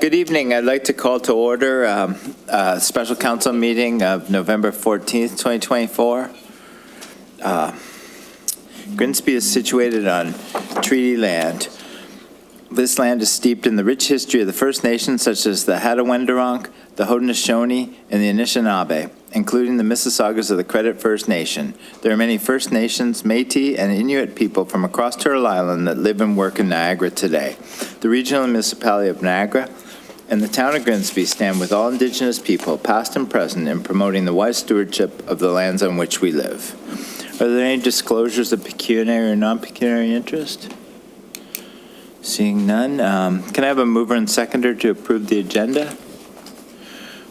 Good evening. I'd like to call to order a special council meeting of November 14th, 2024. Grimsby is situated on treaty land. This land is steeped in the rich history of the First Nations, such as the Hattaway-Wendoronk, the Haudenosaunee, and the Anishinaabe, including the Mississaugas of the Credit First Nation. There are many First Nations, Métis, and Inuit people from across Turtle Island that live and work in Niagara today. The regional municipality of Niagara and the town of Grimsby stand with all Indigenous people, past and present, in promoting the wise stewardship of the lands on which we live. Are there any disclosures of pecuniary or non-pecuniary interest? Seeing none, can I have a mover and seconder to approve the agenda?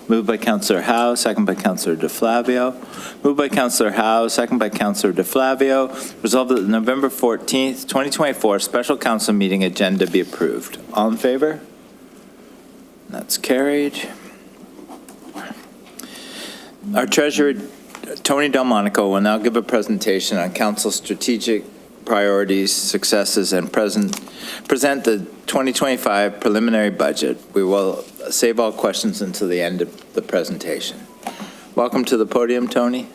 Moved by Councillor Howe, second by Councillor DeFlavio. Moved by Councillor Howe, second by Councillor DeFlavio. Resolved that the November 14th, 2024 special council meeting agenda be approved. All in favor? That's carried. Our Treasurer, Tony Delmonico, will now give a presentation on Council's strategic priorities, successes, and present the 2025 preliminary budget. We will save all questions until the end of the presentation. Welcome to the podium, Tony.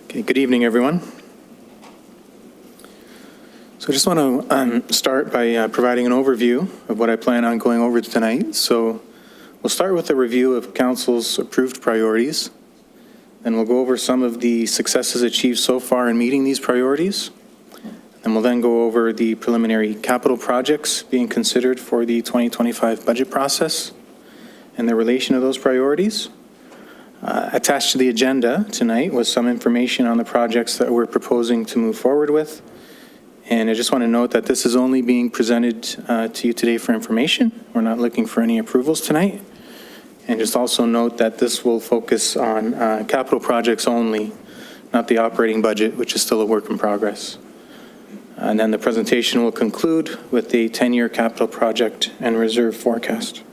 Okay, good evening, everyone. So I just want to start by providing an overview of what I plan on going over tonight. So we'll start with a review of Council's approved priorities, and we'll go over some of the successes achieved so far in meeting these priorities. And we'll then go over the preliminary capital projects being considered for the 2025 budget process and the relation of those priorities. Attached to the agenda tonight was some information on the projects that we're proposing to move forward with. And I just want to note that this is only being presented to you today for information. We're not looking for any approvals tonight. And just also note that this will focus on capital projects only, not the operating budget, which is still a work in progress. And then the presentation will conclude with the 10-year capital project and reserve forecast.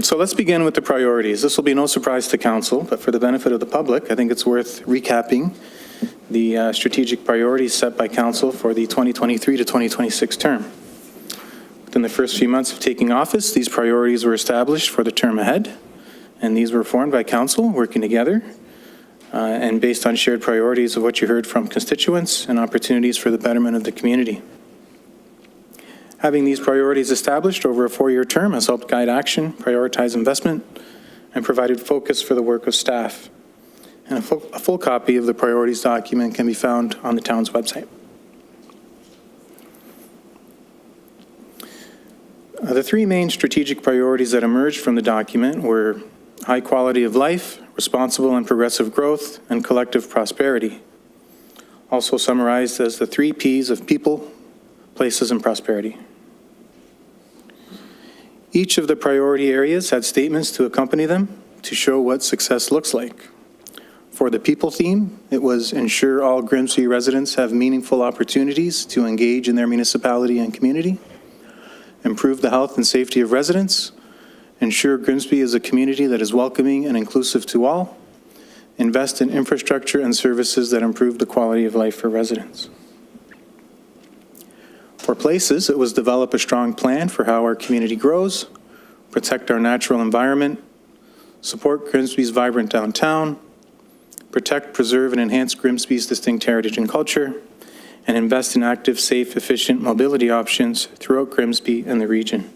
So let's begin with the priorities. This will be no surprise to Council, but for the benefit of the public, I think it's worth recapping the strategic priorities set by Council for the 2023 to 2026 term. Within the first few months of taking office, these priorities were established for the term ahead, and these were formed by Council working together and based on shared priorities of what you heard from constituents and opportunities for the betterment of the community. Having these priorities established over a 4-year term has helped guide action, prioritize investment, and provided focus for the work of staff. And a full copy of the priorities document can be found on the town's website. The three main strategic priorities that emerged from the document were high quality of life, responsible and progressive growth, and collective prosperity. Also summarized as the 3 Ps of people, places, and prosperity. Each of the priority areas had statements to accompany them to show what success looks like. For the people theme, it was ensure all Grimsby residents have meaningful opportunities to engage in their municipality and community, improve the health and safety of residents, ensure Grimsby is a community that is welcoming and inclusive to all, invest in infrastructure and services that improve the quality of life for residents. For places, it was develop a strong plan for how our community grows, protect our natural environment, support Grimsby's vibrant downtown, protect, preserve, and enhance Grimsby's distinct heritage and culture, and invest in active, safe, efficient mobility options throughout Grimsby and the region.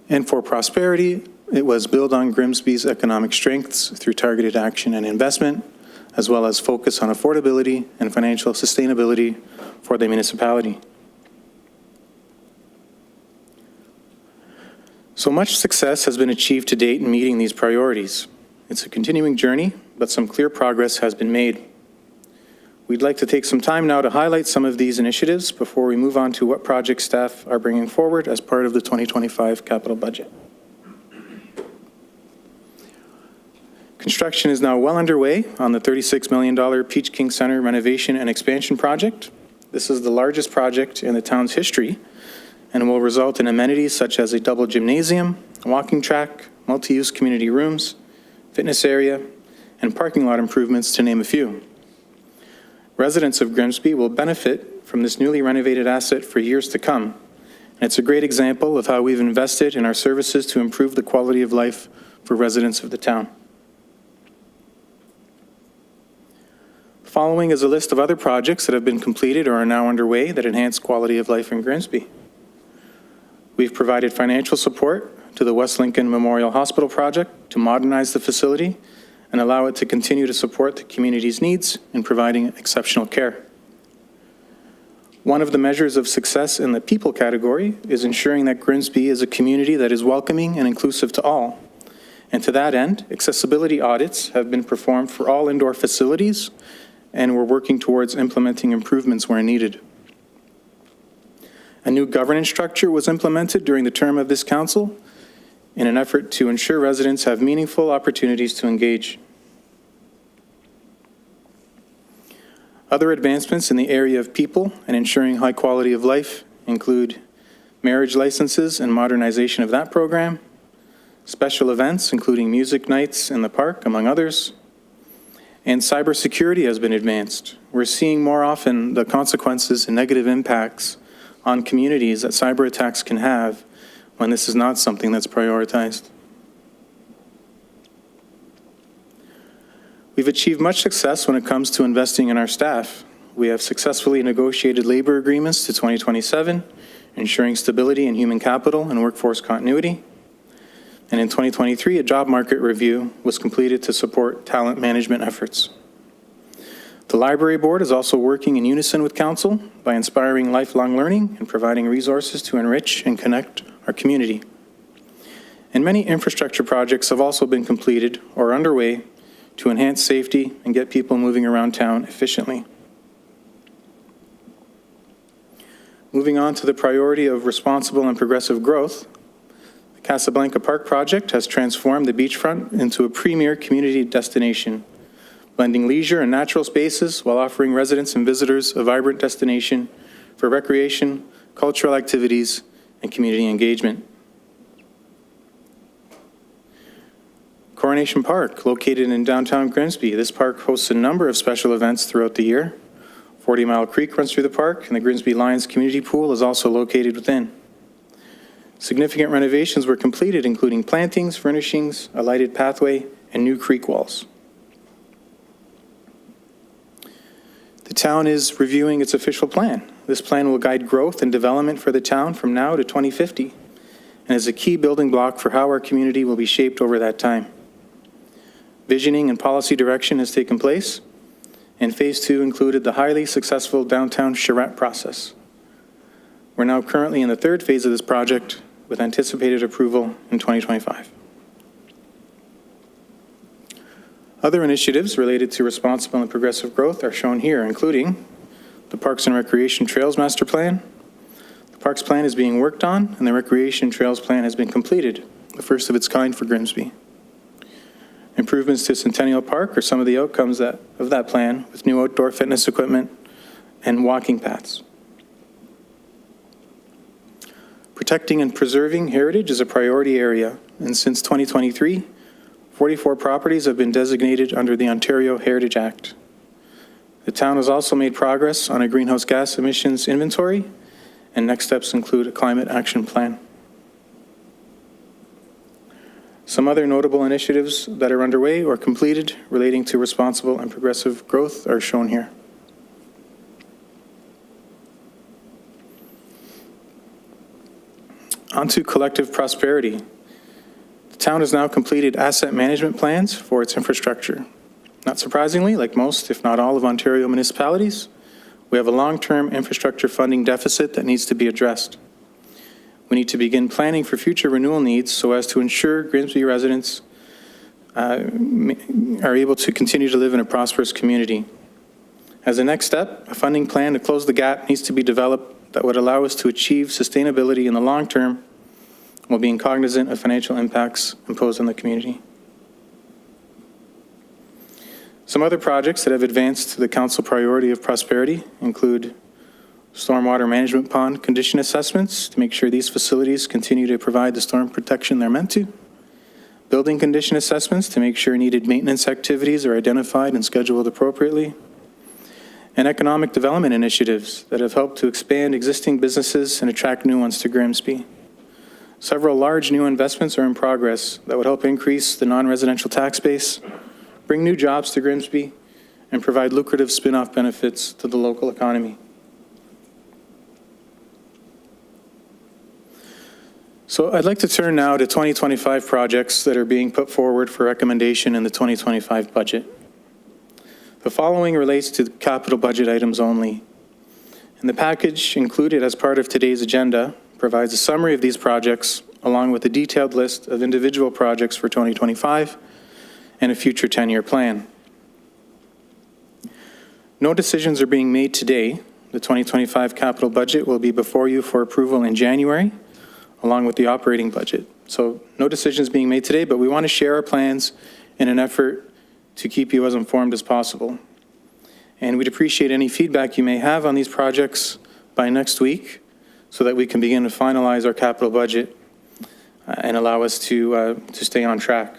And for prosperity, it was build on Grimsby's economic strengths through targeted action and investment, as well as focus on affordability and financial sustainability for the municipality. So much success has been achieved to date in meeting these priorities. It's a continuing journey, but some clear progress has been made. We'd like to take some time now to highlight some of these initiatives before we move on to what project staff are bringing forward as part of the 2025 capital budget. Construction is now well underway on the $36 million Peach King Center renovation and expansion project. This is the largest project in the town's history and will result in amenities such as a double gymnasium, a walking track, multi-use community rooms, fitness area, and parking lot improvements, to name a few. Residents of Grimsby will benefit from this newly renovated asset for years to come. And it's a great example of how we've invested in our services to improve the quality of life for residents of the town. Following is a list of other projects that have been completed or are now underway that enhance quality of life in Grimsby. We've provided financial support to the West Lincoln Memorial Hospital project to modernize the facility and allow it to continue to support the community's needs in providing exceptional care. One of the measures of success in the people category is ensuring that Grimsby is a community that is welcoming and inclusive to all. And to that end, accessibility audits have been performed for all indoor facilities, and we're working towards implementing improvements where needed. A new governance structure was implemented during the term of this council in an effort to ensure residents have meaningful opportunities to engage. Other advancements in the area of people and ensuring high quality of life include marriage licenses and modernization of that program, special events including music nights in the park, among others, and cybersecurity has been advanced. We're seeing more often the consequences and negative impacts on communities that cyber attacks can have when this is not something that's prioritized. We've achieved much success when it comes to investing in our staff. We have successfully negotiated labor agreements to 2027, ensuring stability in human capital and workforce continuity. And in 2023, a job market review was completed to support talent management efforts. The library board is also working in unison with council by inspiring lifelong learning and providing resources to enrich and connect our community. And many infrastructure projects have also been completed or are underway to enhance safety and get people moving around town efficiently. Moving on to the priority of responsible and progressive growth, Casablanca Park project has transformed the beachfront into a premier community destination, blending leisure and natural spaces while offering residents and visitors a vibrant destination for recreation, cultural activities, and community engagement. Coronation Park, located in downtown Grimsby. This park hosts a number of special events throughout the year. 40 Mile Creek runs through the park, and the Grimsby Lions Community Pool is also located within. Significant renovations were completed, including plantings, furnishings, a lighted pathway, and new creek walls. The town is reviewing its official plan. This plan will guide growth and development for the town from now to 2050 and is a key building block for how our community will be shaped over that time. Visioning and policy direction has taken place, and Phase 2 included the highly successful downtown charrette process. We're now currently in the third phase of this project with anticipated approval in 2025. Other initiatives related to responsible and progressive growth are shown here, including the Parks and Recreation Trails Master Plan. The Parks Plan is being worked on, and the Recreation Trails Plan has been completed, the first of its kind for Grimsby. Improvements to Centennial Park are some of the outcomes of that plan, with new outdoor fitness equipment and walking paths. Protecting and preserving heritage is a priority area, and since 2023, 44 properties have been designated under the Ontario Heritage Act. The town has also made progress on a greenhouse gas emissions inventory, and next steps include a climate action plan. Some other notable initiatives that are underway or completed relating to responsible and progressive growth are shown here. On to collective prosperity. The town has now completed asset management plans for its infrastructure. Not surprisingly, like most, if not all, of Ontario municipalities, we have a long-term infrastructure funding deficit that needs to be addressed. We need to begin planning for future renewal needs so as to ensure Grimsby residents are able to continue to live in a prosperous community. As a next step, a funding plan to close the gap needs to be developed that would allow us to achieve sustainability in the long term while being cognizant of financial impacts imposed on the community. Some other projects that have advanced to the council priority of prosperity include stormwater management pond condition assessments to make sure these facilities continue to provide the storm protection they're meant to, building condition assessments to make sure needed maintenance activities are identified and scheduled appropriately, and economic development initiatives that have helped to expand existing businesses and attract new ones to Grimsby. Several large new investments are in progress that would help increase the non-residential tax base, bring new jobs to Grimsby, and provide lucrative spin-off benefits to the local economy. So I'd like to turn now to 2025 projects that are being put forward for recommendation in the 2025 budget. The following relates to capital budget items only. And the package included as part of today's agenda provides a summary of these projects along with a detailed list of individual projects for 2025 and a future 10-year plan. No decisions are being made today. The 2025 capital budget will be before you for approval in January, along with the operating budget. So no decisions being made today, but we want to share our plans in an effort to keep you as informed as possible. And we'd appreciate any feedback you may have on these projects by next week so that we can begin to finalize our capital budget and allow us to stay on track.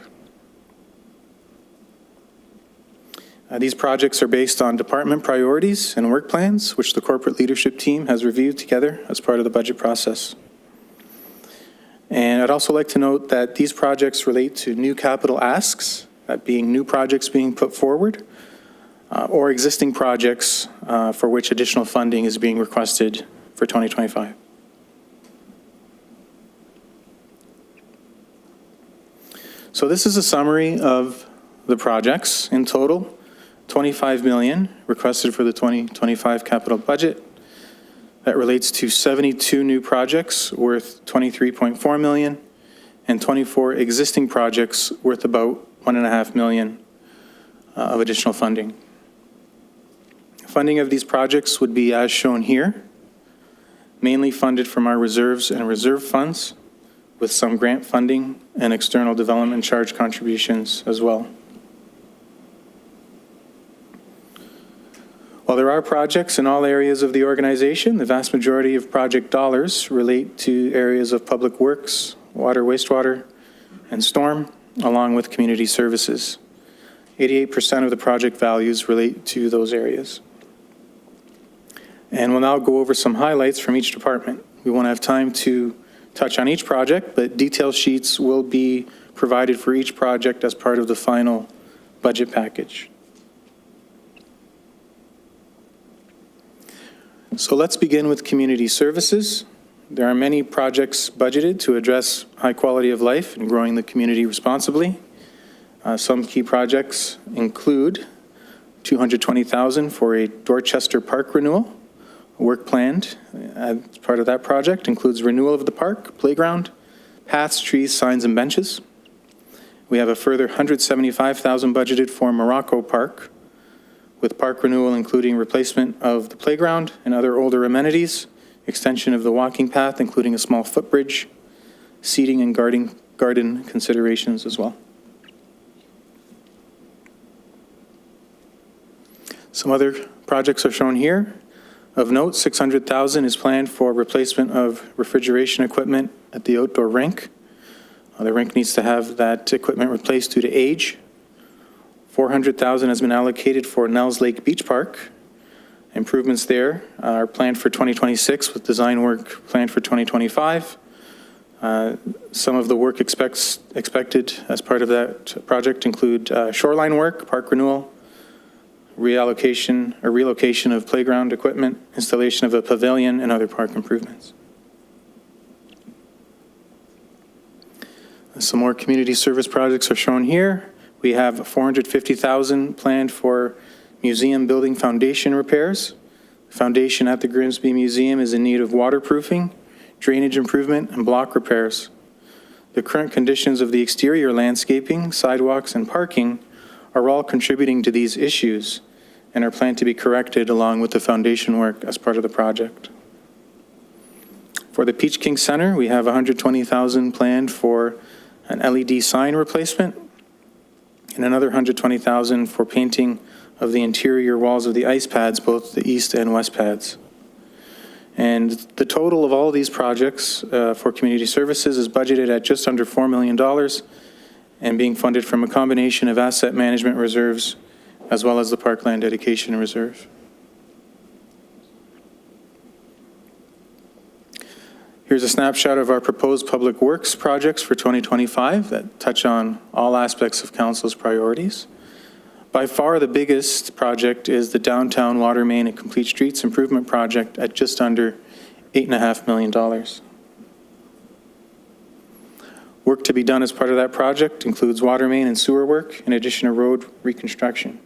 These projects are based on department priorities and work plans, which the corporate leadership team has reviewed together as part of the budget process. And I'd also like to note that these projects relate to new capital asks, that being new projects being put forward, or existing projects for which additional funding is being requested for 2025. So this is a summary of the projects. In total, $25 million requested for the 2025 capital budget. That relates to 72 new projects worth $23.4 million and 24 existing projects worth about $1.5 million of additional funding. Funding of these projects would be as shown here, mainly funded from our reserves and reserve funds, with some grant funding and external development charge contributions as well. While there are projects in all areas of the organization, the vast majority of project dollars relate to areas of public works, water, wastewater, and storm, along with community services. 88% of the project values relate to those areas. And we'll now go over some highlights from each department. We won't have time to touch on each project, but detail sheets will be provided for each project as part of the final budget package. So let's begin with community services. There are many projects budgeted to address high quality of life and growing the community responsibly. Some key projects include $220,000 for a Dorchester Park renewal. Work planned as part of that project includes renewal of the park, playground, paths, trees, signs, and benches. We have a further $175,000 budgeted for Morocco Park, with park renewal including replacement of the playground and other older amenities, extension of the walking path, including a small footbridge, seating and garden considerations as well. Some other projects are shown here. Of note, $600,000 is planned for replacement of refrigeration equipment at the outdoor rink. The rink needs to have that equipment replaced due to age. $400,000 has been allocated for Nels Lake Beach Park. Improvements there are planned for 2026 with design work planned for 2025. Some of the work expected as part of that project include shoreline work, park renewal, reallocation or relocation of playground equipment, installation of a pavilion, and other park improvements. Some more community service projects are shown here. We have $450,000 planned for museum building foundation repairs. The foundation at the Grimsby Museum is in need of waterproofing, drainage improvement, and block repairs. The current conditions of the exterior landscaping, sidewalks, and parking are all contributing to these issues, and are planned to be corrected along with the foundation work as part of the project. For the Peach King Center, we have $120,000 planned for an LED sign replacement and another $120,000 for painting of the interior walls of the ice pads, both the east and west pads. And the total of all of these projects for community services is budgeted at just under $4 million and being funded from a combination of asset management reserves as well as the Parkland Dedication Reserve. Here's a snapshot of our proposed public works projects for 2025 that touch on all aspects of council's priorities. By far the biggest project is the downtown water main and complete streets improvement project at just under $8.5 million. Work to be done as part of that project includes water main and sewer work, in addition to road reconstruction.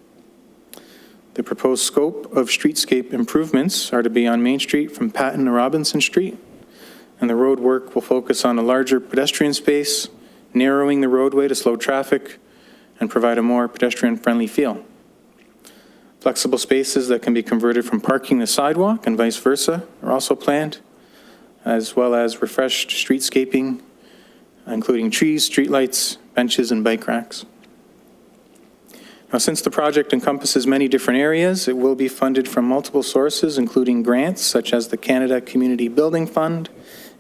The proposed scope of streetscape improvements are to be on Main Street from Patton to Robinson Street, and the road work will focus on a larger pedestrian space, narrowing the roadway to slow traffic, and provide a more pedestrian-friendly feel. Flexible spaces that can be converted from parking to sidewalk and vice versa are also planned, as well as refreshed streetscaping, including trees, streetlights, benches, and bike racks. Now, since the project encompasses many different areas, it will be funded from multiple sources, including grants such as the Canada Community Building Fund,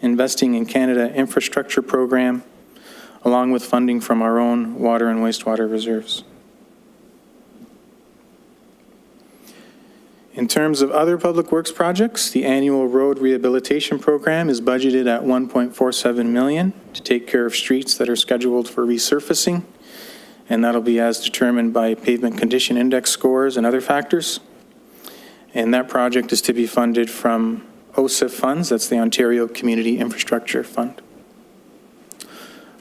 Investing in Canada Infrastructure Program, along with funding from our own water and wastewater reserves. In terms of other public works projects, the annual road rehabilitation program is budgeted at $1.47 million to take care of streets that are scheduled for resurfacing, and that'll be as determined by pavement condition index scores and other factors. And that project is to be funded from OCIF funds, that's the Ontario Community Infrastructure Fund.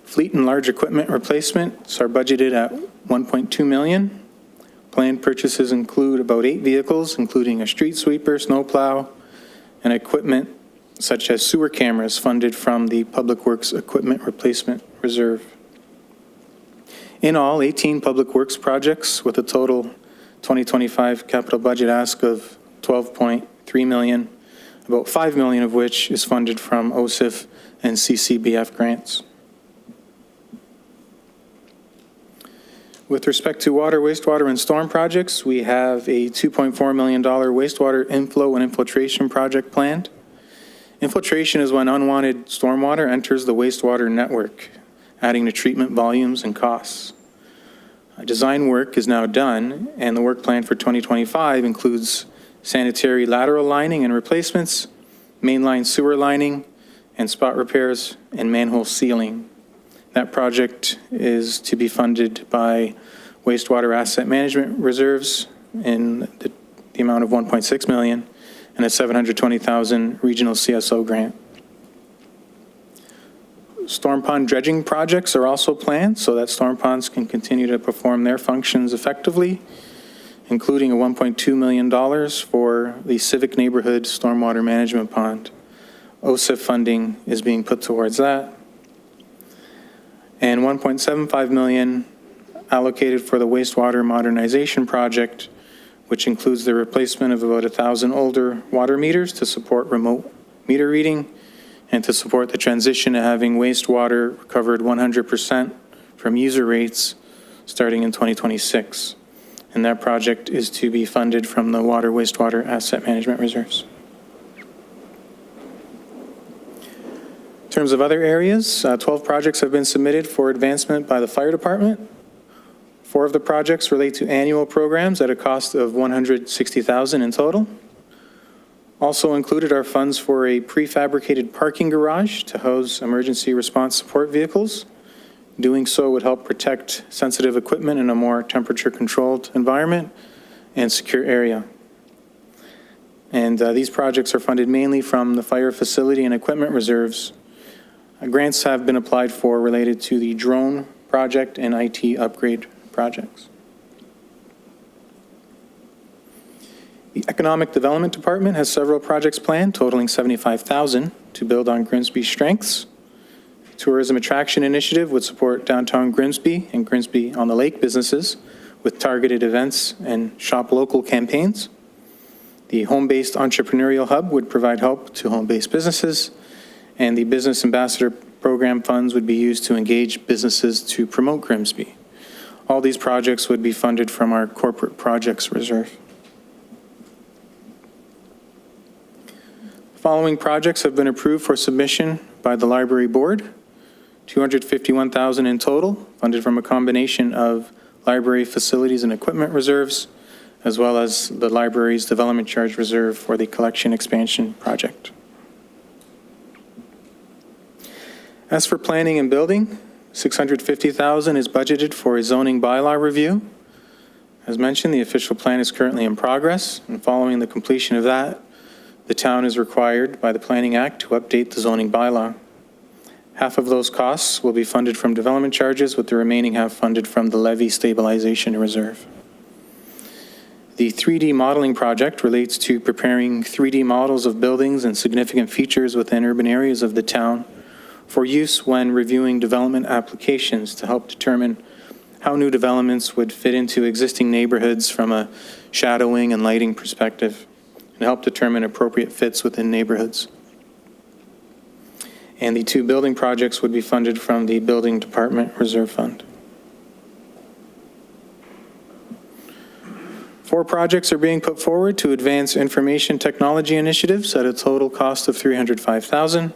Fleet and large equipment replacements are budgeted at $1.2 million. Planned purchases include about 8 vehicles, including a street sweeper, snowplow, and equipment such as sewer cameras funded from the Public Works Equipment Replacement Reserve. In all, 18 public works projects with a total 2025 capital budget ask of $12.3 million, about $5 million of which is funded from OCIF and CCBF grants. With respect to water, wastewater, and storm projects, we have a $2.4 million wastewater inflow and infiltration project planned. Infiltration is when unwanted stormwater enters the wastewater network, adding to treatment volumes and costs. Design work is now done, and the work plan for 2025 includes sanitary lateral lining and replacements, mainline sewer lining, and spot repairs, and manhole sealing. That project is to be funded by wastewater asset management reserves in the amount of $1.6 million and a $720,000 regional CSO grant. Storm pond dredging projects are also planned so that storm ponds can continue to perform their functions effectively, including a $1.2 million for the Civic Neighborhood Stormwater Management Pond. OCIF funding is being put towards that. And $1.75 million allocated for the wastewater modernization project, which includes the replacement of about 1,000 older water meters to support remote meter reading and to support the transition to having wastewater recovered 100% from user rates starting in 2026. And that project is to be funded from the water wastewater asset management reserves. In terms of other areas, 12 projects have been submitted for advancement by the fire department. 4 of the projects relate to annual programs at a cost of $160,000 in total. Also included are funds for a prefabricated parking garage to house emergency response support vehicles. Doing so would help protect sensitive equipment in a more temperature-controlled environment and secure area. And these projects are funded mainly from the fire facility and equipment reserves. Grants have been applied for related to the drone project and IT upgrade projects. The Economic Development Department has several projects planned totaling $75,000 to build on Grimsby's strengths. Tourism Attraction Initiative would support downtown Grimsby and Grimsby on the Lake businesses with targeted events and shop local campaigns. The home-based entrepreneurial hub would provide help to home-based businesses, and the business ambassador program funds would be used to engage businesses to promote Grimsby. All these projects would be funded from our corporate projects reserve. Following projects have been approved for submission by the library board. $251,000 in total, funded from a combination of library facilities and equipment reserves, as well as the library's development charge reserve for the collection expansion project. As for planning and building, $650,000 is budgeted for a zoning bylaw review. As mentioned, the official plan is currently in progress, and following the completion of that, the town is required by the Planning Act to update the zoning bylaw. Half of those costs will be funded from development charges, with the remaining half funded from the levy stabilization reserve. The 3D modeling project relates to preparing 3D models of buildings and significant features within urban areas of the town for use when reviewing development applications to help determine how new developments would fit into existing neighborhoods from a shadowing and lighting perspective, and help determine appropriate fits within neighborhoods. And the 2 building projects would be funded from the Building Department Reserve Fund. 4 projects are being put forward to advance information technology initiatives at a total cost of $305,000.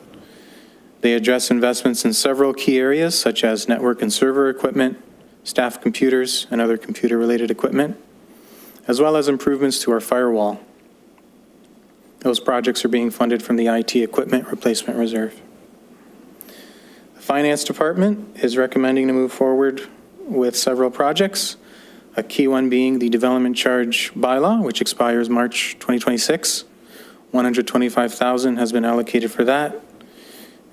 They address investments in several key areas, such as network and server equipment, staff computers, and other computer-related equipment, as well as improvements to our firewall. Those projects are being funded from the IT Equipment Replacement Reserve. The Finance Department is recommending to move forward with several projects, a key one being the Development Charge Bylaw, which expires March 2026. $125,000 has been allocated for that,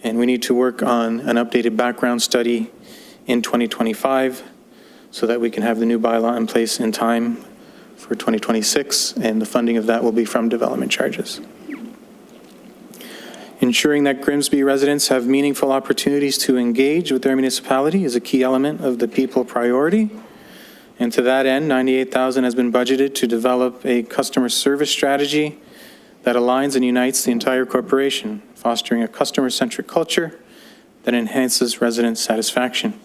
and we need to work on an updated background study in 2025 so that we can have the new bylaw in place in time for 2026, and the funding of that will be from development charges. Ensuring that Grimsby residents have meaningful opportunities to engage with their municipality is a key element of the people priority. And to that end, $98,000 has been budgeted to develop a customer service strategy that aligns and unites the entire corporation, fostering a customer-centric culture that enhances resident satisfaction.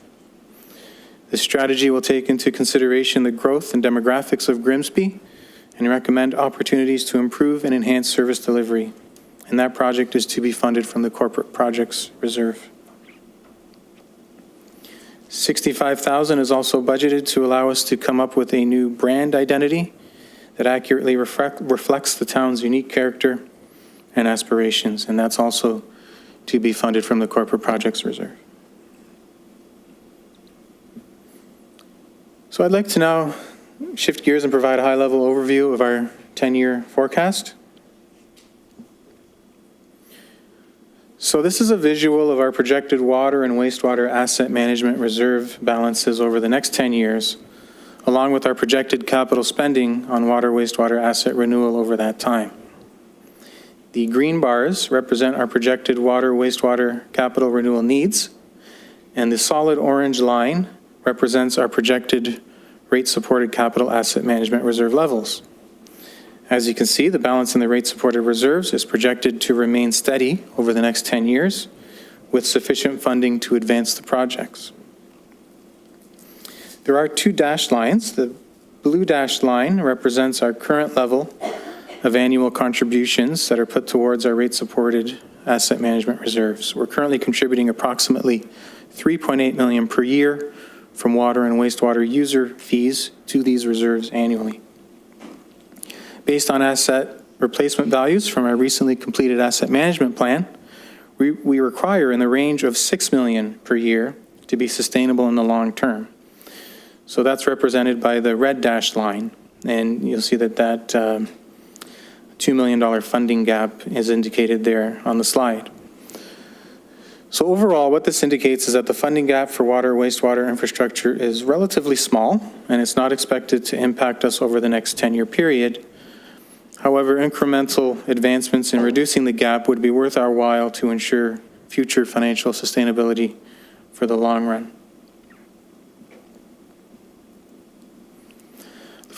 This strategy will take into consideration the growth and demographics of Grimsby and recommend opportunities to improve and enhance service delivery. And that project is to be funded from the Corporate Projects Reserve. $65,000 is also budgeted to allow us to come up with a new brand identity that accurately reflects the town's unique character and aspirations, and that's also to be funded from the Corporate Projects Reserve. So I'd like to now shift gears and provide a high-level overview of our 10-year forecast. So this is a visual of our projected water and wastewater asset management reserve balances over the next 10 years, along with our projected capital spending on water wastewater asset renewal over that time. The green bars represent our projected water wastewater capital renewal needs, and the solid orange line represents our projected rate-supported capital asset management reserve levels. As you can see, the balance in the rate-supported reserves is projected to remain steady over the next 10 years, with sufficient funding to advance the projects. There are 2 dashed lines. The blue dashed line represents our current level of annual contributions that are put towards our rate-supported asset management reserves. We're currently contributing approximately $3.8 million per year from water and wastewater user fees to these reserves annually. Based on asset replacement values from our recently completed asset management plan, we require in the range of $6 million per year to be sustainable in the long term. So that's represented by the red dashed line, and you'll see that $2 million funding gap is indicated there on the slide. So overall, what this indicates is that the funding gap for water wastewater infrastructure is relatively small, and it's not expected to impact us over the next 10-year period. However, incremental advancements in reducing the gap would be worth our while to ensure future financial sustainability for the long run.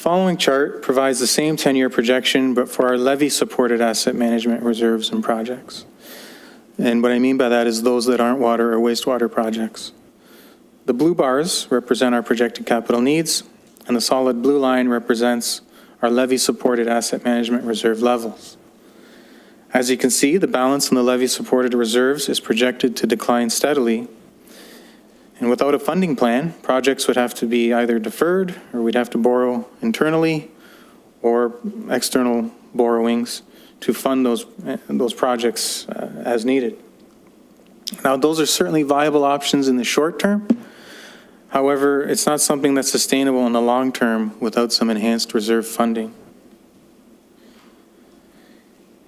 following chart provides the same 10-year projection, but for our levy-supported asset management reserves and projects. And what I mean by that is those that aren't water or wastewater projects. The blue bars represent our projected capital needs, and the solid blue line represents our levy-supported asset management reserve levels. As you can see, the balance in the levy-supported reserves is projected to decline steadily. And without a funding plan, projects would have to be either deferred, or we'd have to borrow internally or external borrowings to fund those projects as needed. Now, those are certainly viable options in the short term. However, it's not something that's sustainable in the long term without some enhanced reserve funding.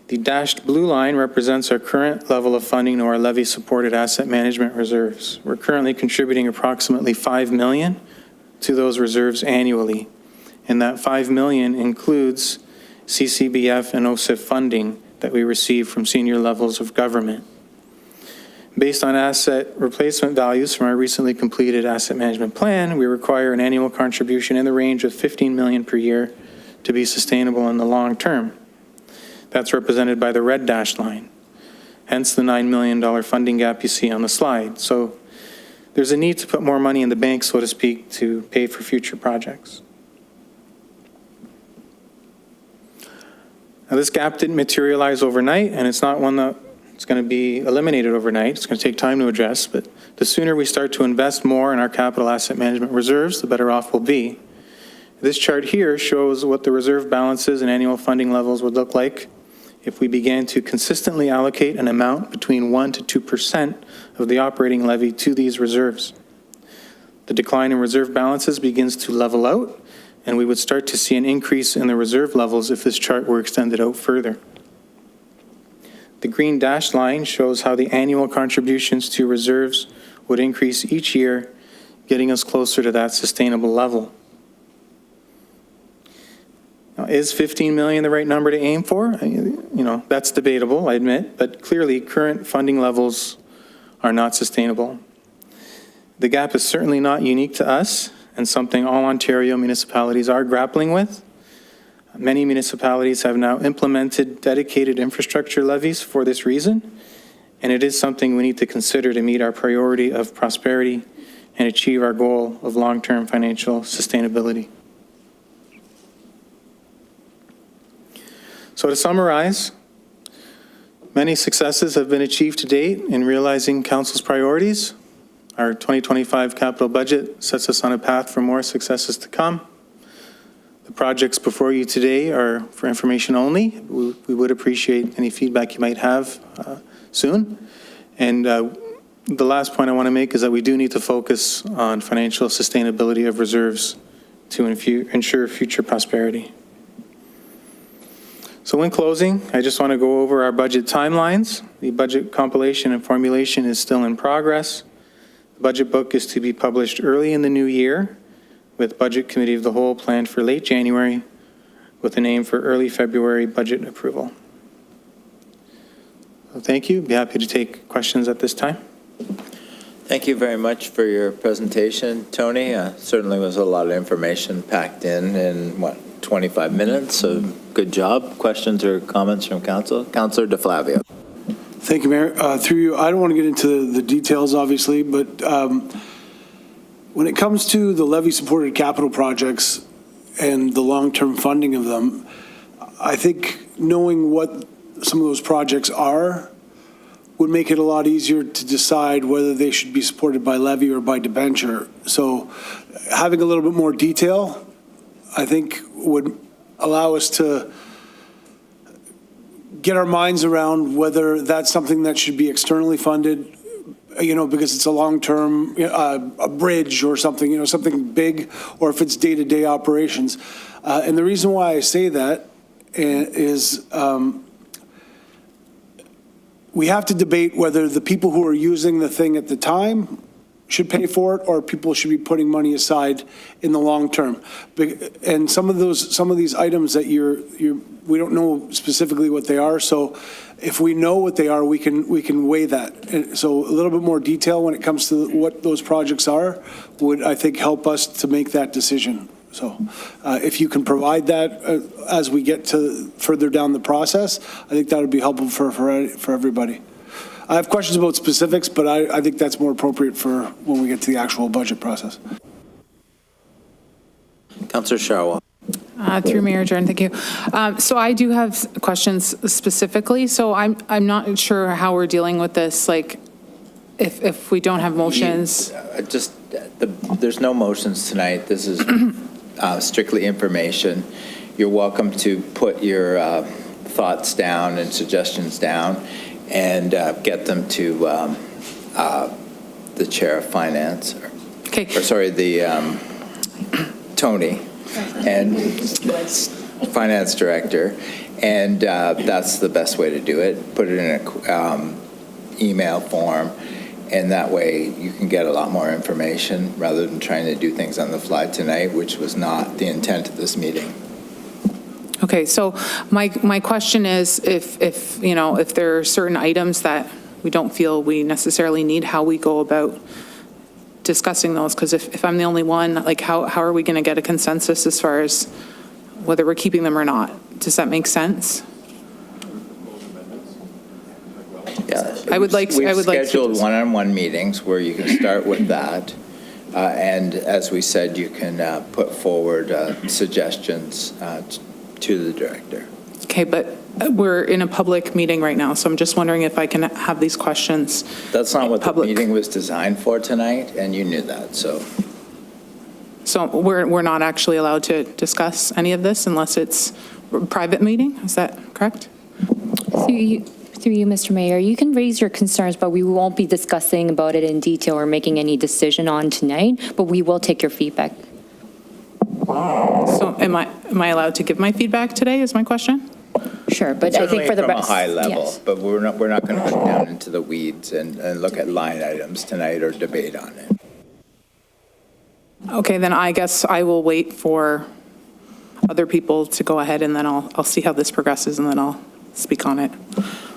The dashed blue line represents our current level of funding to our levy-supported asset management reserves. We're currently contributing approximately $5 million to those reserves annually, and that $5 million includes CCBF and OSIF funding that we receive from senior levels of government. Based on asset replacement values from our recently completed asset management plan, we require an annual contribution in the range of $15 million per year to be sustainable in the long term. That's represented by the red dashed line, hence the $9 million funding gap you see on the slide. So there's a need to put more money in the bank, so to speak, to pay for future projects. Now, this gap didn't materialize overnight, and it's not one that's going to be eliminated overnight. It's going to take time to address, but the sooner we start to invest more in our capital asset management reserves, the better off we'll be. This chart here shows what the reserve balances and annual funding levels would look like if we began to consistently allocate an amount between 1% to 2% of the operating levy to these reserves. The decline in reserve balances begins to level out, and we would start to see an increase in the reserve levels if this chart were extended out further. The green dashed line shows how the annual contributions to reserves would increase each year, getting us closer to that sustainable level. Now, is $15 million the right number to aim for? That's debatable, I admit, but clearly current funding levels are not sustainable. The gap is certainly not unique to us and something all Ontario municipalities are grappling with. Many municipalities have now implemented dedicated infrastructure levies for this reason, and it is something we need to consider to meet our priority of prosperity and achieve our goal of long-term financial sustainability. So to summarize, many successes have been achieved to date in realizing Council's priorities. Our 2025 capital budget sets us on a path for more successes to come. The projects before you today are for information only. We would appreciate any feedback you might have soon. And the last point I want to make is that we do need to focus on financial sustainability of reserves to ensure future prosperity. So in closing, I just want to go over our budget timelines. The budget compilation and formulation is still in progress. The budget book is to be published early in the new year, with Budget Committee of the Whole planned for late January, with an aim for early February budget approval. So thank you. Be happy to take questions at this time. Thank you very much for your presentation, Tony. Certainly was a lot of information packed in 25 minutes, so good job. Questions or comments from Council? Councillor DeFlavio. Thank you, Mayor. Through you, I don't want to get into the details, obviously, but when it comes to the levy-supported capital projects and the long-term funding of them, I think knowing what some of those projects are would make it a lot easier to decide whether they should be supported by levy or by debenture. So having a little bit more detail, I think, would allow us to get our minds around whether that's something that should be externally funded, because it's a long-term, a bridge or something, something big, or if it's day-to-day operations. And the reason why I say that is we have to debate whether the people who are using the thing at the time should pay for it, or people should be putting money aside in the long term. And some of these items that we don't know specifically what they are. So if we know what they are, we can weigh that. And so a little bit more detail when it comes to what those projects are would, I think, help us to make that decision. So if you can provide that as we get to further down the process, I think that would be helpful for everybody. I have questions about specifics, but I think that's more appropriate for when we get to the actual budget process. Councillor Sharwal. Through Mayor Jordan, thank you. So I do have questions specifically. So I'm not sure how we're dealing with this, like, if we don't have motions. There's no motions tonight. This is strictly information. You're welcome to put your thoughts down and suggestions down and get them to the Chair of Finance, Okay. or sorry, the Tony, and Finance Director, and that's the best way to do it. Put it in a email form, and that way you can get a lot more information rather than trying to do things on the fly tonight, which was not the intent of this meeting. Okay, so my question is, if you know, if there are certain items that we don't feel we necessarily need, how we go about discussing those, because if I'm the only one, like, how are we going to get a consensus as far as whether we're keeping them or not? Does that make sense? Yeah, I would like to We've scheduled just- one-on-one meetings where you can start with that. And as we said, you can put forward suggestions to the director. Okay, but we're in a public meeting right now, so I'm just wondering if I can have these questions. That's not what the Public. meeting was designed for tonight, and you knew that, so. So we're not actually allowed to discuss any of this unless it's a private meeting? Is that correct? Through you, Mr. Mayor, you can raise your concerns, but we won't be discussing about it in detail or making any decision on tonight, but we will take your feedback. So am I allowed to give my feedback today, is my question? Sure, but I think for the Certainly rest. from a high level, yes. but we're not going to go down into the weeds and look at line items tonight or debate on it. Okay, then I guess I will wait for other people to go ahead, and then I'll see how this progresses, and then I'll speak on it.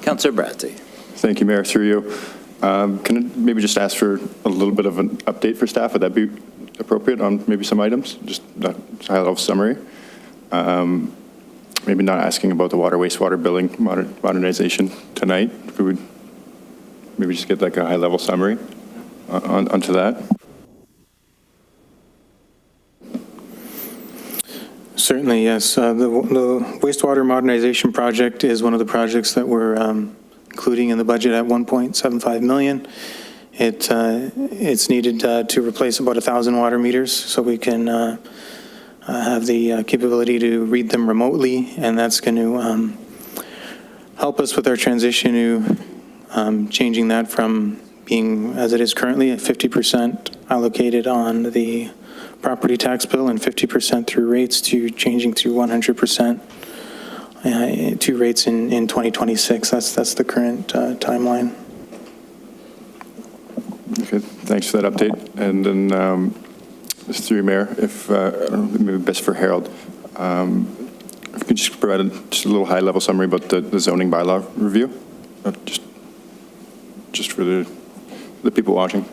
Councillor Bradley. Thank you, Mayor. Through you. Can I maybe just ask for a little bit of an update for staff? Would that be appropriate on maybe some items? Just a high-level summary. Maybe not asking about the water wastewater billing modernization tonight. If we would maybe just get like a high-level summary onto that. Certainly, yes. The wastewater modernization project is one of the projects that we're including in the budget at $1.75 million. It's needed to replace about 1,000 water meters, so we can have the capability to read them remotely, and that's going to help us with our transition to changing that from being, as it is currently, at 50% allocated on the property tax bill and 50% through rates, to changing to 100% to rates in 2026. That's the current timeline. Okay, thanks for that update. And then, just through you, Mayor, if maybe best for Harold, if you could just provide just a little high-level summary about the zoning bylaw review, just for the people watching.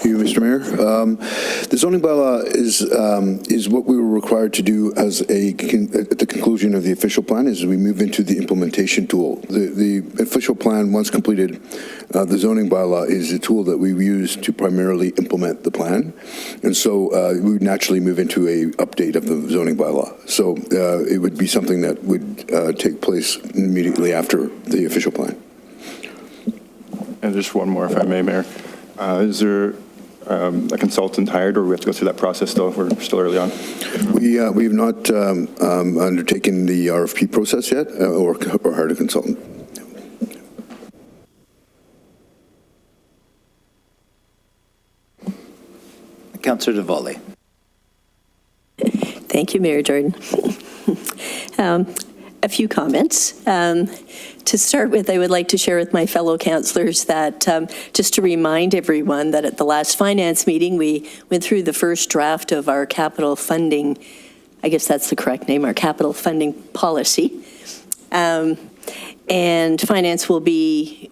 You, Mr. Mayor. The zoning bylaw is what we were required to do as at the conclusion of the official plan as we move into the implementation tool. The official plan, once completed, the zoning bylaw is a tool that we use to primarily implement the plan. And so we would naturally move into a update of the zoning bylaw. So it would be something that would take place immediately after the official plan. And just one more, if I may, Mayor. Is there a consultant hired, or we have to go through that process still? We're still early on. We have not undertaken the RFP process yet, or hired a consultant. Councillor DeVoley. Thank you, Mayor Jordan. A few comments. To start with, I would like to share with my fellow councillors that, just to remind everyone that at the last finance meeting, we went through the first draft of our capital funding, I guess that's the correct name, our capital funding policy. And Finance will be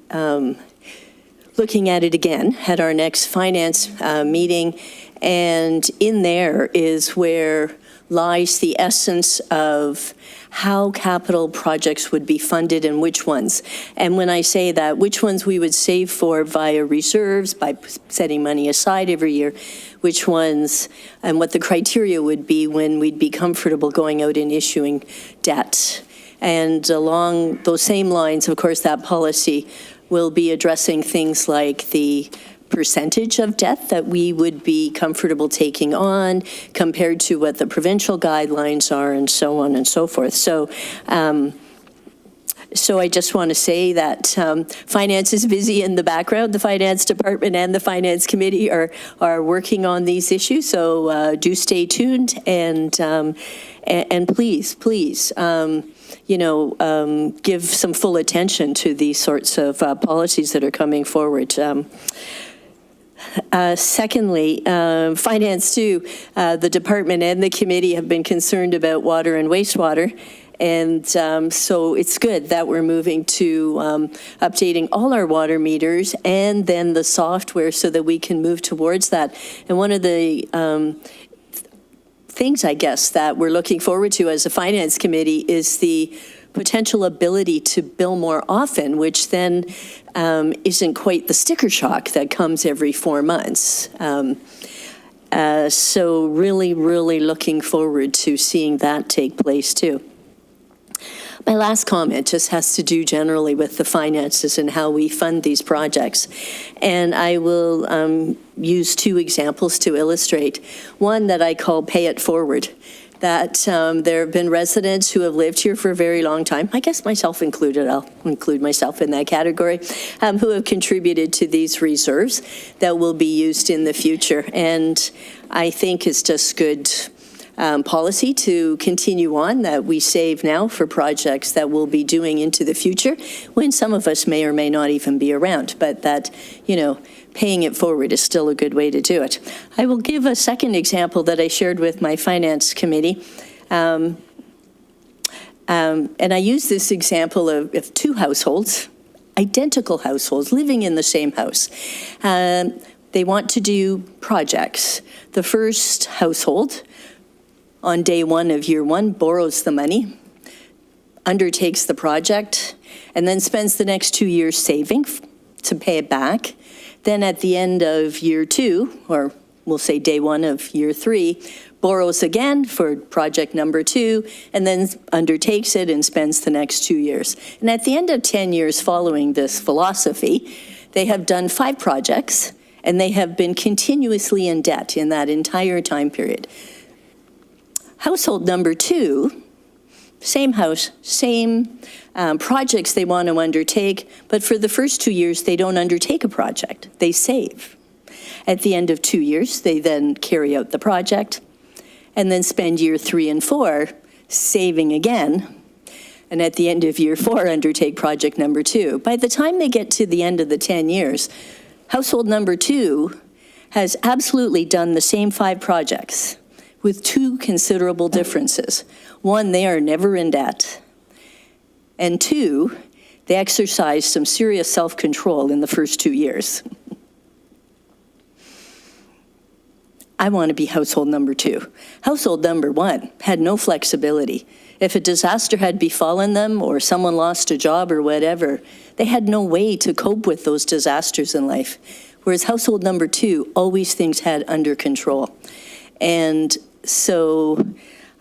looking at it again at our next Finance meeting. And in there is where lies the essence of how capital projects would be funded and which ones. And when I say that, which ones we would save for via reserves, by setting money aside every year, which ones, and what the criteria would be when we'd be comfortable going out and issuing debt. And along those same lines, of course, that policy will be addressing things like the percentage of debt that we would be comfortable taking on compared to what the provincial guidelines are, and so on and so forth. So I just want to say that Finance is busy in the background. The Finance Department and the Finance Committee are working on these issues, so do stay tuned, and please, give some full attention to these sorts of policies that are coming forward. Secondly, Finance too, the department and the committee have been concerned about water and wastewater. And so it's good that we're moving to updating all our water meters and then the software so that we can move towards that. And one of the things, I guess, that we're looking forward to as a Finance Committee is the potential ability to bill more often, which then isn't quite the sticker shock that comes every 4 months. So really, really looking forward to seeing that take place too. My last comment just has to do generally with the finances and how we fund these projects. And I will use 2 examples to illustrate. One that I call pay it forward. That there have been residents who have lived here for a very long time, I guess myself included, I'll include myself in that category, who have contributed to these reserves that will be used in the future. And I think it's just good policy to continue on, that we save now for projects that we'll be doing into the future when some of us may or may not even be around, but that, paying it forward is still a good way to do it. I will give a second example that I shared with my Finance Committee. And I use this example of 2 households, identical households, living in the same house. They want to do projects. The first household, on day 1 of year 1, borrows the money, undertakes the project, and then spends the next 2 years saving to pay it back. Then at the end of year 2, or we'll say day 1 of year 3, borrows again for project number 2, and then undertakes it and spends the next 2 years. And at the end of 10 years following this philosophy, they have done 5 projects, and they have been continuously in debt in that entire time period. Household number 2, same house, same projects they want to undertake, but for the first 2 years, they don't undertake a project. They save. At the end of 2 years, they then carry out the project, and then spend year 3 and 4 saving again, and at the end of year 4, undertake project number 2. By the time they get to the end of the 10 years, household number 2 has absolutely done the same 5 projects, with 2 considerable differences. 1, they are never in debt. And 2, they exercise some serious self-control in the first 2 years. I want to be household number 2. Household number 1 had no flexibility. If a disaster had befallen them or someone lost a job or whatever, they had no way to cope with those disasters in life. Whereas household number 2 always things had under control. And so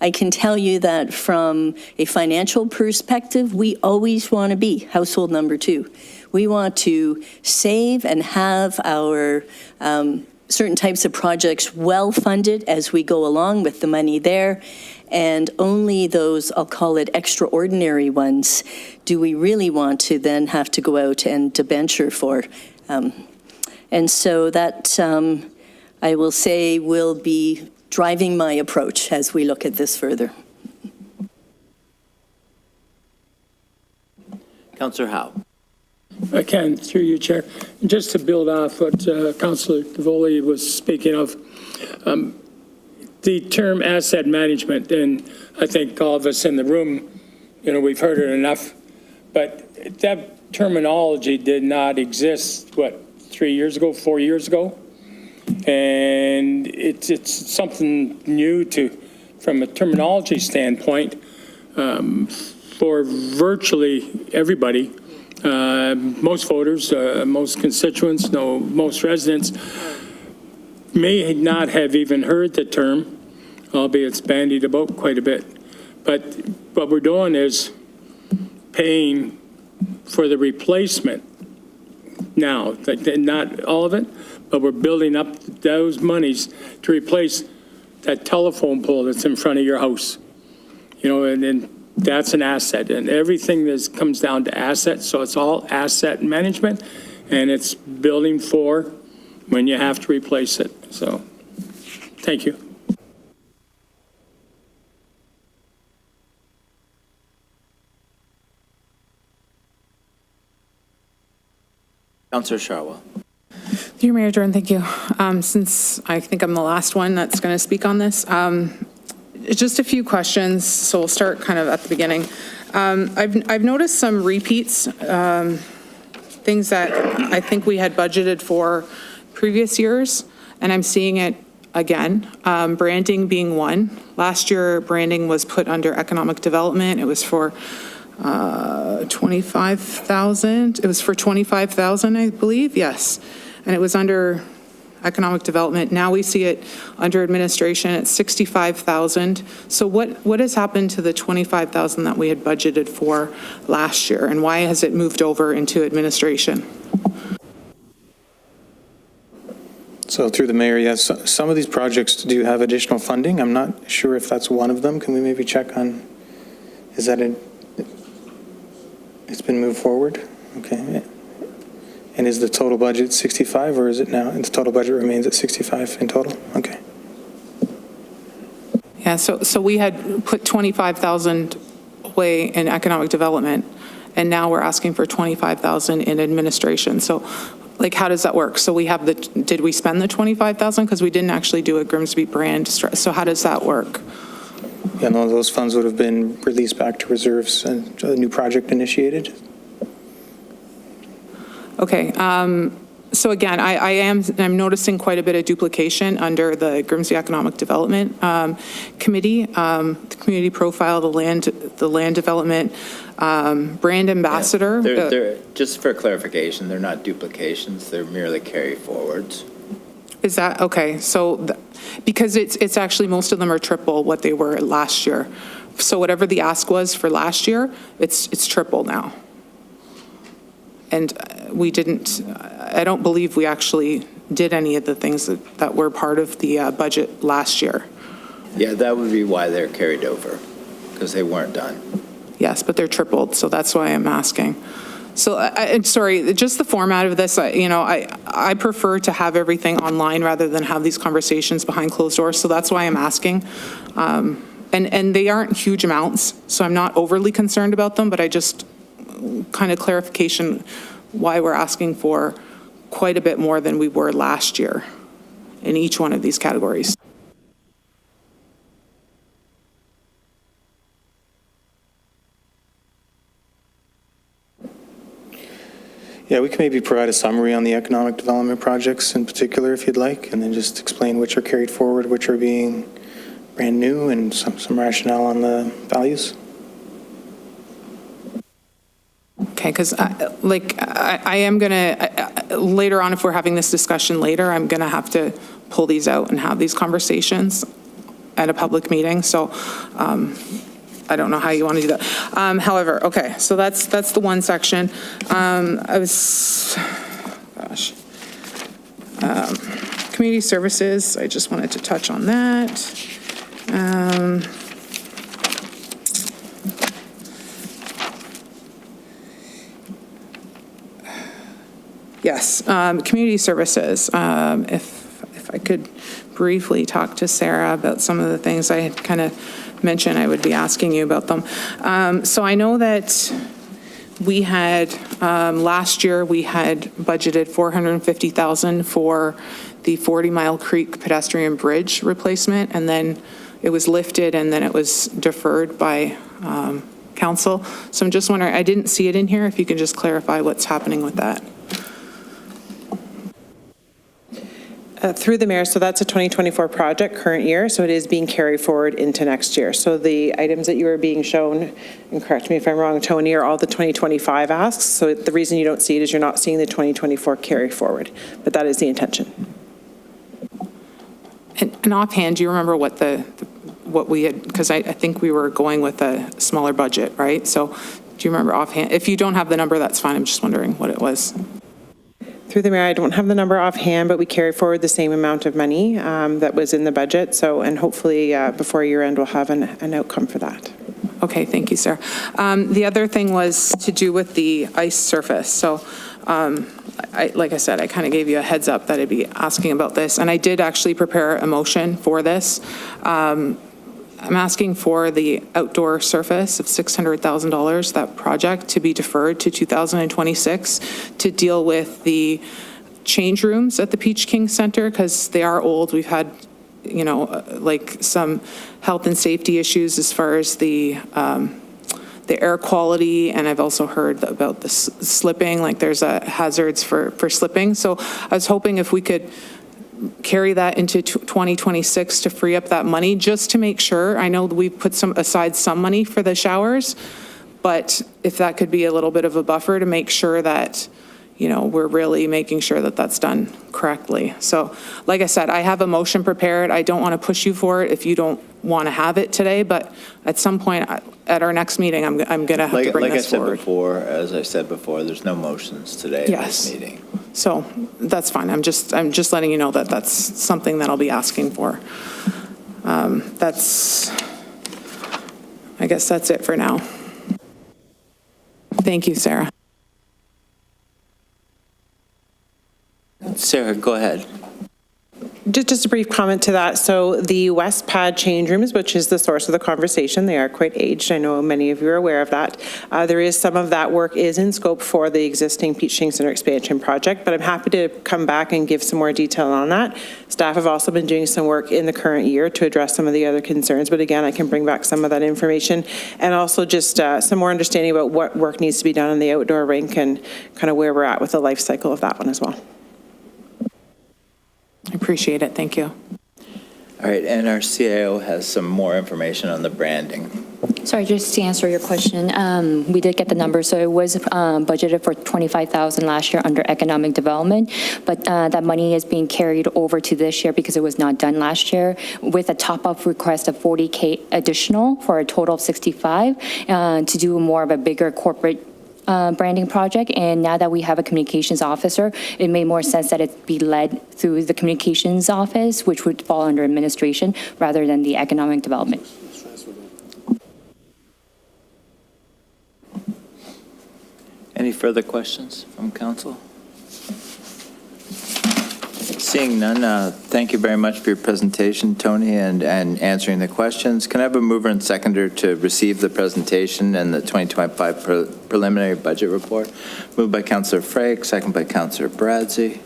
I can tell you that from a financial perspective, we always want to be household number 2. We want to save and have our certain types of projects well funded as we go along with the money there. And only those, I'll call it extraordinary ones, do we really want to then have to go out and debenture for. And so that, I will say, will be driving my approach as we look at this further. Councillor Howe. I can, through you, Chair. Just to build off what Councillor Davoli was speaking of, the term asset management, and I think all of us in the room, we've heard it enough, But that terminology did not exist, 3 years ago, 4 years ago? And it's something new from a terminology standpoint, for virtually everybody. Most voters, most constituents, most residents may not have even heard the term, albeit it's bandied about quite a bit. But what we're doing is paying for the replacement now, not all of it, but we're building up those monies to replace that telephone pole that's in front of your house. And then that's an asset, and everything that comes down to assets, so it's all asset management, and it's building for when you have to replace it. So, thank you. Councillor Sharwell. Through you, Mayor Jordan, thank you. Since I think I'm the last one that's going to speak on this, just a few questions, so we'll start kind of at the beginning. I've noticed some repeats, things that I think we had budgeted for previous years, and I'm seeing it again. Branding being one. Last year, branding was put under economic development. It was for 25,000. It was for 25,000, I believe, yes. And it was under economic development. Now we see it under administration at 65,000. So what has happened to the 25,000 that we had budgeted for last year, and why has it moved over into administration? So through the mayor, yes, some of these projects do have additional funding. I'm not sure if that's one of them. Can we maybe check on, is that it's been moved forward? Okay. And is the total budget 65, or is it now, the total budget remains at 65 in total? Okay. Yeah, so we had put 25,000 away in economic development, and now we're asking for 25,000 in administration. So, like, how does that work? So we have did we spend the 25,000? Because we didn't actually do a Grimsby brand. So how does that work? Yeah, no, those funds would have been released back to reserves and a new project initiated. Okay, so again, I'm noticing quite a bit of duplication under the Grimsby Economic Development Committee, the community profile, the land development, brand ambassador. They're, just for clarification, they're not duplications, they're merely carry forwards. Is that, okay, so, because it's actually, most of them are triple what they were last year. So whatever the ask was for last year, it's triple now. And I don't believe we actually did any of the things that were part of the budget last year. Yeah, that would be why they're carried over, because they weren't done. Yes, but they're tripled, so that's why I'm asking. So, I'm sorry, just the format of this, I prefer to have everything online rather than have these conversations behind closed doors, so that's why I'm asking. And they aren't huge amounts, so I'm not overly concerned about them, but I just, kind of clarification why we're asking for quite a bit more than we were last year in each one of these categories. Yeah, we can maybe provide a summary on the economic development projects in particular, if you'd like, and then just explain which are carried forward, which are being brand new, and some rationale on the values. Okay, because I am going to, later on, if we're having this discussion later, I'm going to have to pull these out and have these conversations at a public meeting. So I don't know how you want to do that. However, okay, so that's the one section. Community services, I just wanted to touch on that. Yes, community services. If I could briefly talk to Sarah about some of the things I had kind of mentioned, I would be asking you about them. So I know that we had, last year, we had budgeted $450,000 for the 40 Mile Creek pedestrian bridge replacement, and then it was lifted and then it was deferred by council. So I'm just wondering, I didn't see it in here, if you can just clarify what's happening with that. Through the mayor, so that's a 2024 project, current year, so it is being carried forward into next year. So the items that you are being shown, and correct me if I'm wrong, Tony, are all the 2025 asks. So the reason you don't see it is you're not seeing the 2024 carry forward, but that is the intention. And offhand, do you remember what what we had, because I think we were going with a smaller budget, right? So do you remember offhand? If you don't have the number, that's fine. I'm just wondering what it was. Through the mayor, I don't have the number offhand, but we carry forward the same amount of money that was in the budget. So, and hopefully before year end, we'll have an outcome for that. Okay, thank you, sir. The other thing was to do with the ice surface. So, like I said, I kind of gave you a heads up that I'd be asking about this, and I did actually prepare a motion for this. I'm asking for the outdoor surface of $600,000, that project, to be deferred to 2026 to deal with the change rooms at the Peach King Center, because they are old. We've had, you know, like some health and safety issues as far as the air quality, and I've also heard about the slipping, like there's hazards for slipping. So I was hoping if we could carry that into 2026 to free up that money, just to make sure. I know we put aside some money for the showers, but if that could be a little bit of a buffer to make sure that, you know, we're really making sure that that's done correctly. So like I said, I have a motion prepared. I don't want to push you for it if you don't want to have it today, but at some point at our next meeting, I'm going to have to bring this forward. As I said before, there's no motions today in this meeting. So that's fine. I'm just letting you know that that's something that I'll be asking for. I guess that's it for now. Thank you, Sarah. Sarah, go ahead. Just a brief comment to that. So the West Pad change rooms, which is the source of the conversation, they are quite aged. I know many of you are aware of that. There is some of that work is in scope for the existing Peach King Center expansion project, but I'm happy to come back and give some more detail on that. Staff have also been doing some work in the current year to address some of the other concerns, but again, I can bring back some of that information, and also just some more understanding about what work needs to be done in the outdoor rink and kind of where we're at with the life cycle of that one as well. I appreciate it. Thank you. All right, and our CIO has some more information on the branding. Sorry, just to answer your question, we did get the number. So it was budgeted for $25,000 last year under economic development, but that money is being carried over to this year because it was not done last year, with a top-up request of $40K additional for a total of $65 to do more of a bigger corporate branding project. And now that we have a communications officer, it made more sense that it be led through the communications office, which would fall under administration rather than the economic development. Any further questions from council? Seeing none, thank you very much for your presentation, Tony, and answering the questions. Can I have a mover and seconder to receive the presentation and the 2025 preliminary budget report? Moved by Councillor Frake, second by Councillor Bradzi.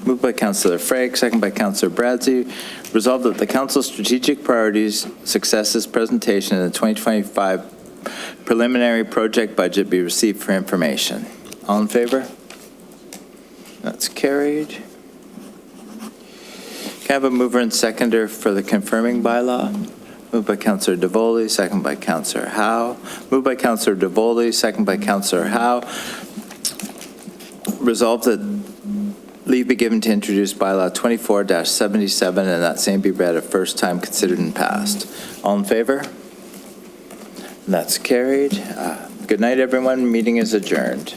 Moved by Councillor Frake, second by Councillor Bradzi. Resolved that the council's strategic priorities, successes presentation, and the 2025 preliminary project budget be received for information. All in favor? That's carried. Can I have a mover and seconder for the confirming bylaw? Moved by Councillor Davoli, second by Councillor Howe. Moved by Councillor Davoli, second by Councillor Howe. Resolved that leave be given to introduce bylaw 24-77 and that same be read a first time, considered and passed. All in favor? That's carried. Good night, everyone. Meeting is adjourned.